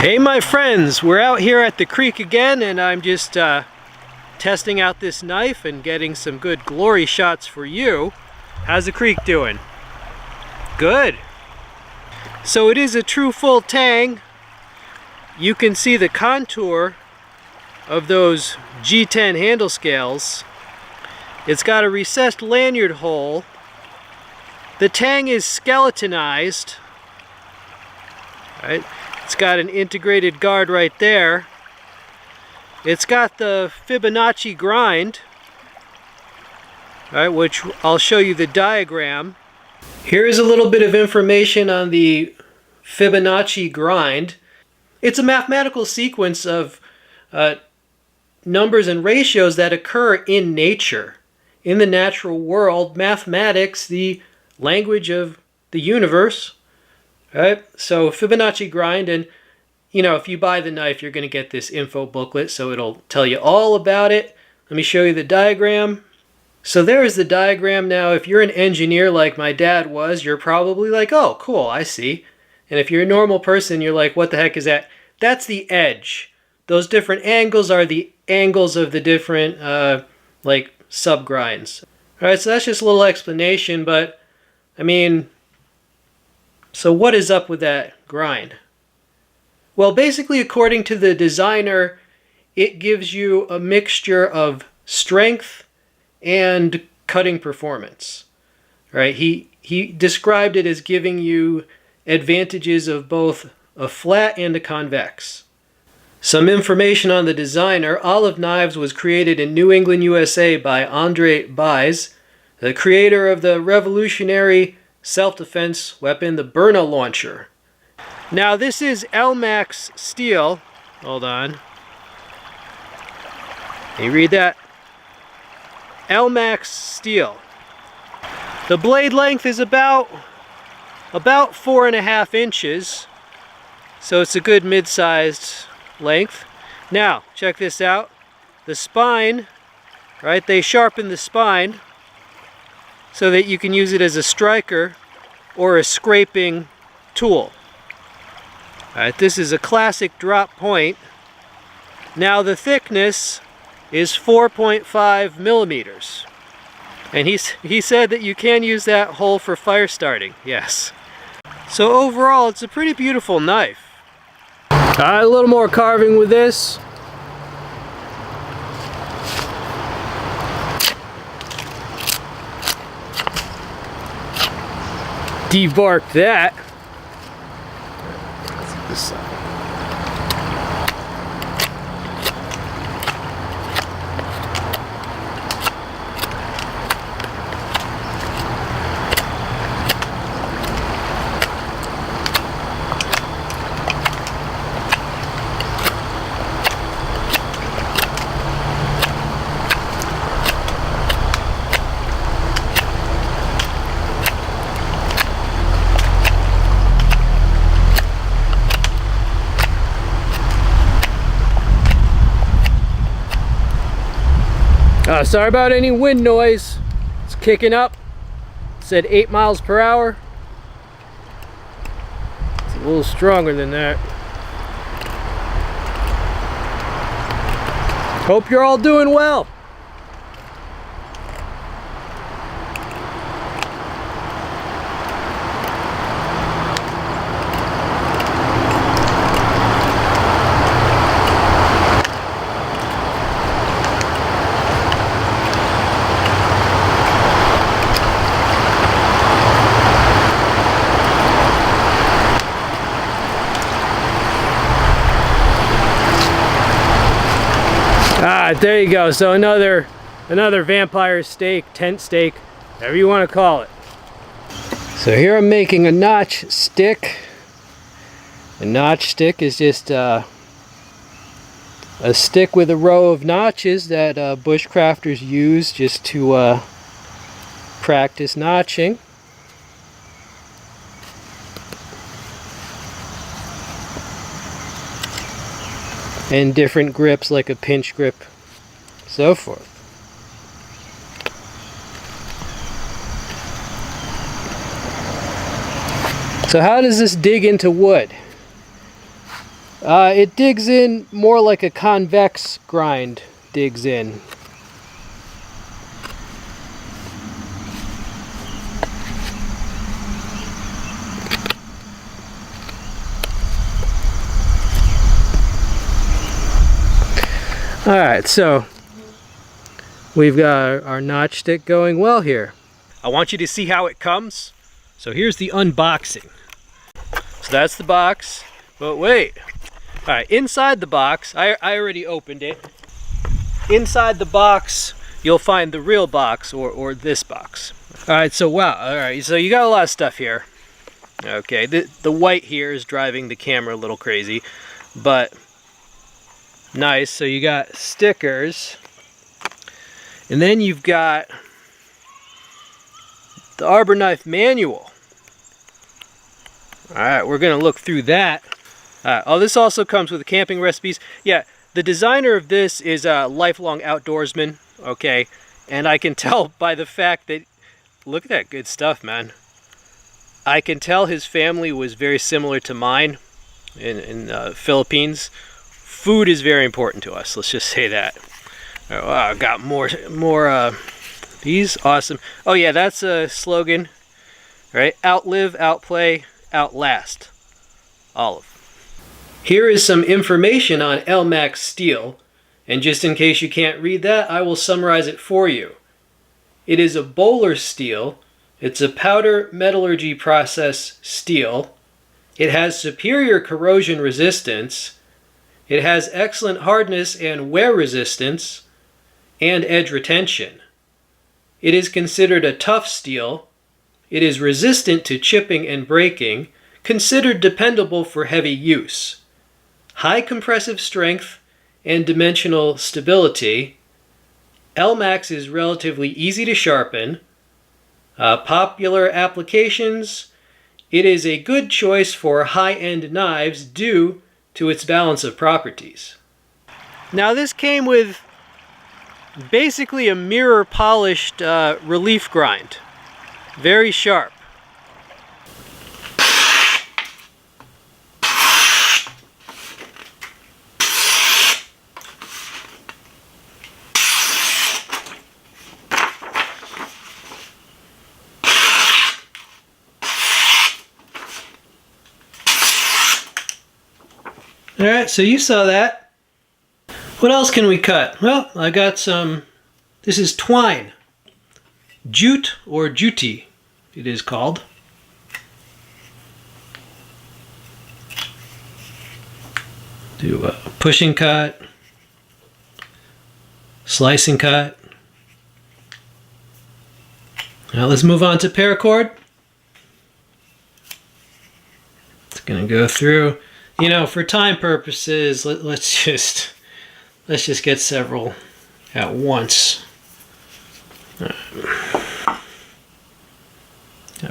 Hey my friends, we're out here at the creek again, and I'm just testing out this knife and getting some good glory shots for you. How's the creek doing? Good. So it is a true full tang. You can see the contour of those G10 handle scales. It's got a recessed lanyard hole. The tang is skeletonized. Right? It's got an integrated guard right there. It's got the Fibonacci grind, right, which I'll show you the diagram. Here's a little bit of information on the Fibonacci grind. It's a mathematical sequence of numbers and ratios that occur in nature. In the natural world, mathematics, the language of the universe, right? So Fibonacci grind, and you know, if you buy the knife, you're going to get this info booklet, so it'll tell you all about it. Let me show you the diagram. So there is the diagram. Now, if you're an engineer like my dad was, you're probably like, oh, cool, I see. And if you're a normal person, you're like, what the heck is that? That's the edge. Those different angles are the angles of the different, like, sub-grinds. All right, so that's just a little explanation, but, I mean, so what is up with that grind? Well, basically, according to the designer, it gives you a mixture of strength and cutting performance. Right? He described it as giving you advantages of both a flat and a convex. Some information on the designer. Olive Knives was created in New England, USA by Andre Baez, the creator of the revolutionary self-defense weapon, the Berna launcher. Now this is Elmax steel. Hold on. Can you read that? Elmax steel. The blade length is about 4.5 inches. So it's a good mid-sized length. Now, check this out. The spine, right? They sharpen the spine so that you can use it as a striker or a scraping tool. All right, this is a classic drop point. Now the thickness is 4.5 millimeters. And he said that you can use that hole for fire starting, yes. So overall, it's a pretty beautiful knife. All right, a little more carving with this. Debark that. This side. Sorry about any wind noise. It's kicking up. It said 8 miles per hour. It's a little stronger than that. Hope you're all doing well. There you go. So another vampire steak, tent steak, whatever you want to call it. So here I'm making a notch stick. A notch stick is just a stick with a row of notches that bushcrafters use just to practice notching. And different grips like a pinch grip, so forth. So how does this dig into wood? It digs in more like a convex grind digs in. Alright, so we've got our notch stick going well here. I want you to see how it comes. So here's the unboxing. So that's the box, but wait. Alright, inside the box, I already opened it. Inside the box, you'll find the real box or this box. Alright, so wow, alright, so you got a lot of stuff here. Okay, the white here is driving the camera a little crazy, but nice. So you got stickers, and then you've got the Arbor knife manual. Alright, we're gonna look through that. Oh, this also comes with camping recipes. Yeah, the designer of this is a lifelong outdoorsman, okay? And I can tell by the fact that, look at that good stuff, man. I can tell his family was very similar to mine in the Philippines. Food is very important to us, let's just say that. Oh, wow, I've got more these, awesome. Oh yeah, that's a slogan, right? Outlive, outplay, outlast. Olive. Here is some information on LMAX steel, and just in case you can't read that, I will summarize it for you. It is a bowler steel. It's a powder metallurgy process steel. It has superior corrosion resistance. It has excellent hardness and wear resistance and edge retention. It is considered a tough steel. It is resistant to chipping and breaking, considered dependable for heavy use. High compressive strength and dimensional stability. LMAX is relatively easy to sharpen. Popular applications. It is a good choice for high-end knives due to its balance of properties. Now this came with basically a mirror polished relief grind. Very sharp. Alright, so you saw that. What else can we cut? Well, I got some, this is twine. Jute or juti, it is called. Do a pushing cut, slicing cut. Now let's move on to paracord. It's going to go through. You know, for time purposes, let's just get several at once. Gotta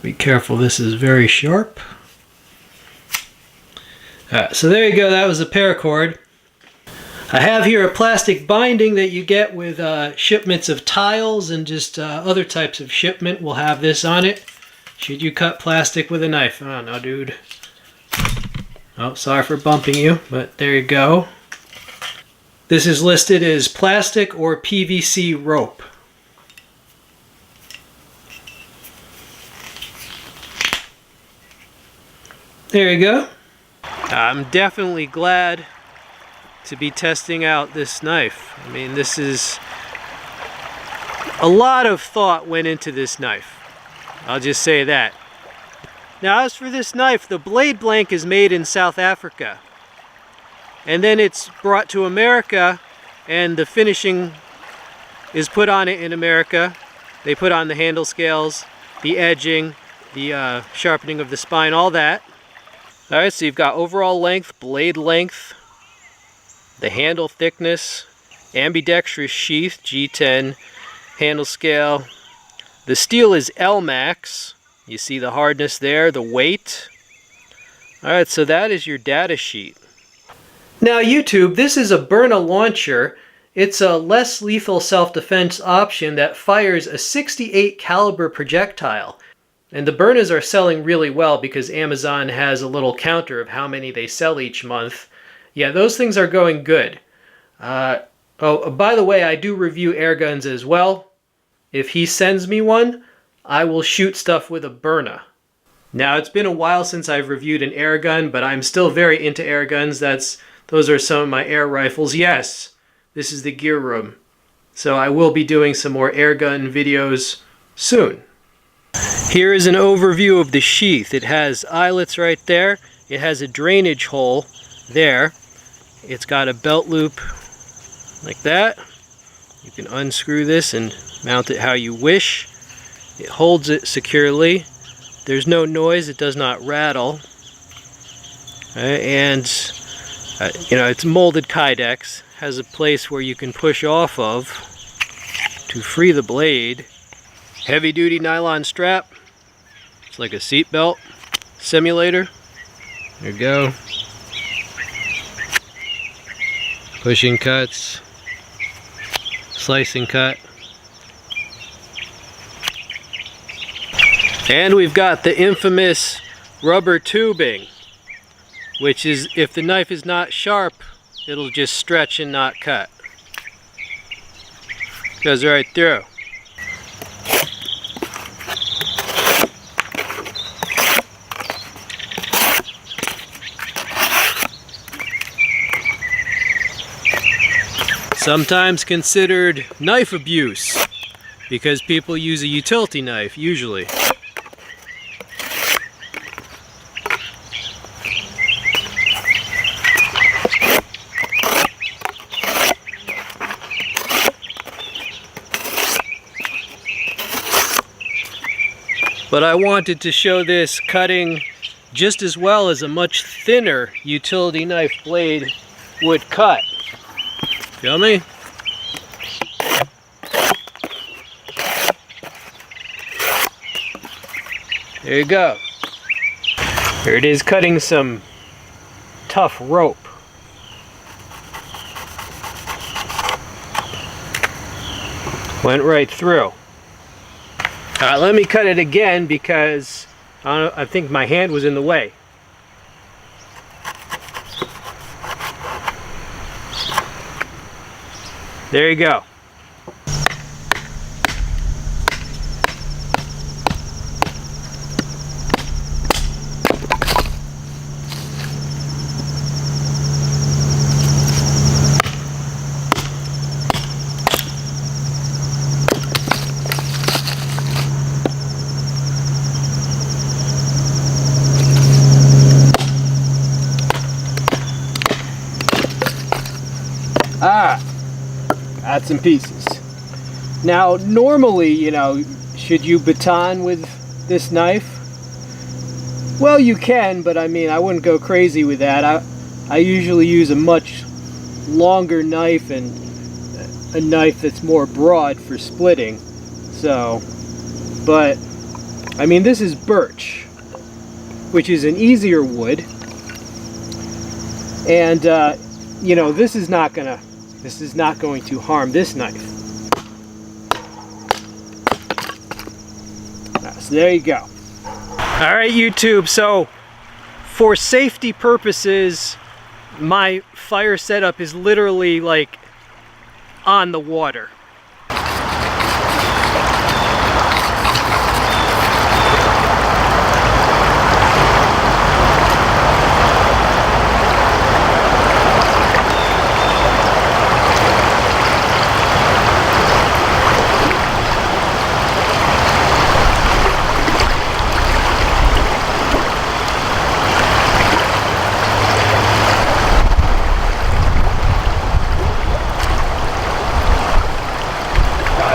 be careful, this is very sharp. So there you go, that was a paracord. I have here a plastic binding that you get with shipments of tiles and just other types of shipment will have this on it. Should you cut plastic with a knife? I don't know, dude. Oh, sorry for bumping you, but there you go. This is listed as plastic or PVC rope. There you go. I'm definitely glad to be testing out this knife. I mean, this is a lot of thought went into this knife. I'll just say that. Now, as for this knife, the blade blank is made in South Africa. And then it's brought to America, and the finishing is put on it in America. They put on the handle scales, the edging, the sharpening of the spine, all that. Alright, so you've got overall length, blade length, the handle thickness, ambidextrous sheath, G10, handle scale. The steel is LMAX. You see the hardness there, the weight. Alright, so that is your data sheet. Now YouTube, this is a Byrna launcher. It's a less lethal self-defense option that fires a 68 caliber projectile. And the Byrnas are selling really well because Amazon has a little counter of how many they sell each month. Yeah, those things are going good. Oh, by the way, I do review air guns as well. If he sends me one, I will shoot stuff with a Byrna. Now, it's been a while since I've reviewed an air gun, but I'm still very into air guns. Those are some of my air rifles. Yes, this is the gear room. So I will be doing some more air gun videos soon. Here is an overview of the sheath. It has eyelets right there. It has a drainage hole there. It's got a belt loop like that. You can unscrew this and mount it how you wish. It holds it securely. There's no noise. It does not rattle. And you know, it's molded Kydex. Has a place where you can push off of to free the blade. Heavy duty nylon strap. It's like a seat belt simulator. There you go. Pushing cuts. Slicing cut. And we've got the infamous rubber tubing, which is, if the knife is not sharp, it'll just stretch and not cut. Goes right through. Sometimes considered knife abuse, because people use a utility knife, usually. But I wanted to show this cutting just as well as a much thinner utility knife blade would cut. Feel me? There you go. Here it is, cutting some tough rope. Went right through. Let me cut it again because I think my hand was in the way. There you go. Got some pieces. Now, normally, you know, should you baton with this knife? Well, you can, but I mean, I wouldn't go crazy with that. I usually use a much longer knife and a knife that's more broad for splitting. So, but, I mean, this is birch, which is an easier wood. And, you know, this is not going to harm this knife. So there you go. Alright, YouTube, so for safety purposes, my fire setup is literally like on the water.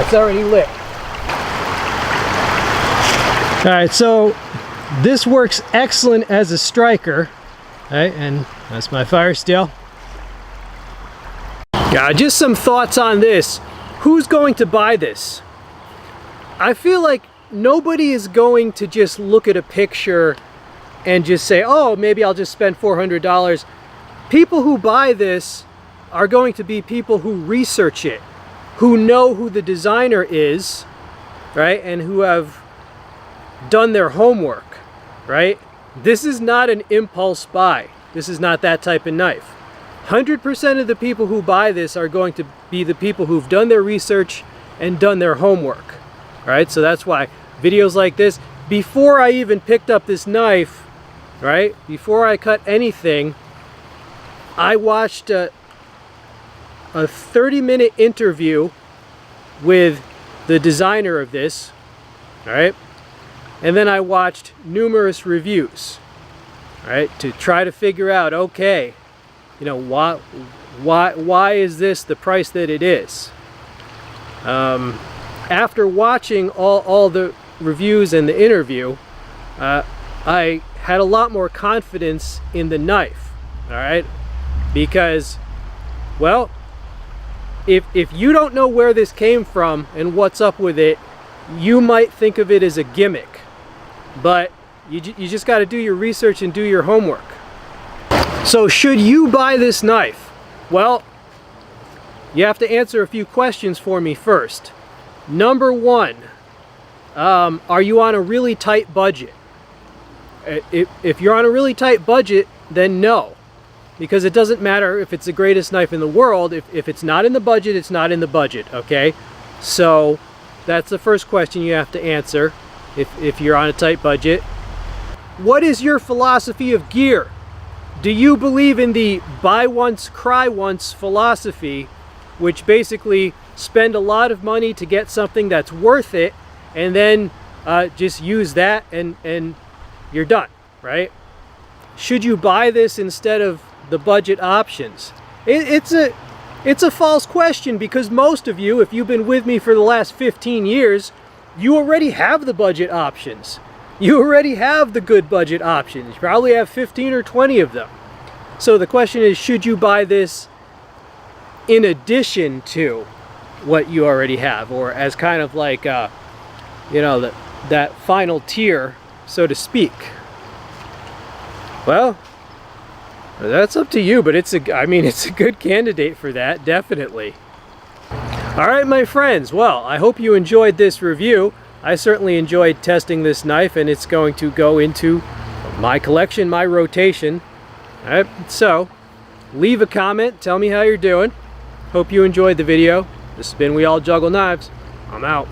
It's already lit. Alright, so this works excellent as a striker. Alright, and that's my fire steel. Yeah, just some thoughts on this. Who's going to buy this? I feel like nobody is going to just look at a picture and just say, oh, maybe I'll just spend $400. People who buy this are going to be people who research it, who know who the designer is, right? And who have done their homework, right? This is not an impulse buy. This is not that type of knife. 100% of the people who buy this are going to be the people who've done their research and done their homework. All right, so that's why videos like this, before I even picked up this knife, right, before I cut anything, I watched a 30-minute interview with the designer of this, all right, and then I watched numerous reviews, all right, to try to figure out, okay, you know, why is this the price that it is? After watching all the reviews and the interview, I had a lot more confidence in the knife, all right, because, well, if you don't know where this came from and what's up with it, you might think of it as a gimmick, but you just got to do your research and do your homework. So should you buy this knife? Well, you have to answer a few questions for me first. Number one, are you on a really tight budget? If you're on a really tight budget, then no. Because it doesn't matter if it's the greatest knife in the world. If it's not in the budget, it's not in the budget, okay? So that's the first question you have to answer if you're on a tight budget. What is your philosophy of gear? Do you believe in the buy once, cry once philosophy, which basically spend a lot of money to get something that's worth it, and then just use that and you're done, right? Should you buy this instead of the budget options? It's a false question, because most of you, if you've been with me for the last 15 years, you already have the budget options. You already have the good budget options. You probably have 15 or 20 of them. So the question is, should you buy this in addition to what you already have, or as kind of like, you know, that final tier, so to speak? Well, that's up to you, but it's a good candidate for that, definitely. All right, my friends, well, I hope you enjoyed this review. I certainly enjoyed testing this knife, and it's going to go into my collection, my rotation. All right, so leave a comment, tell me how you're doing. Hope you enjoyed the video. This has been We All Juggle Knives. I'm out.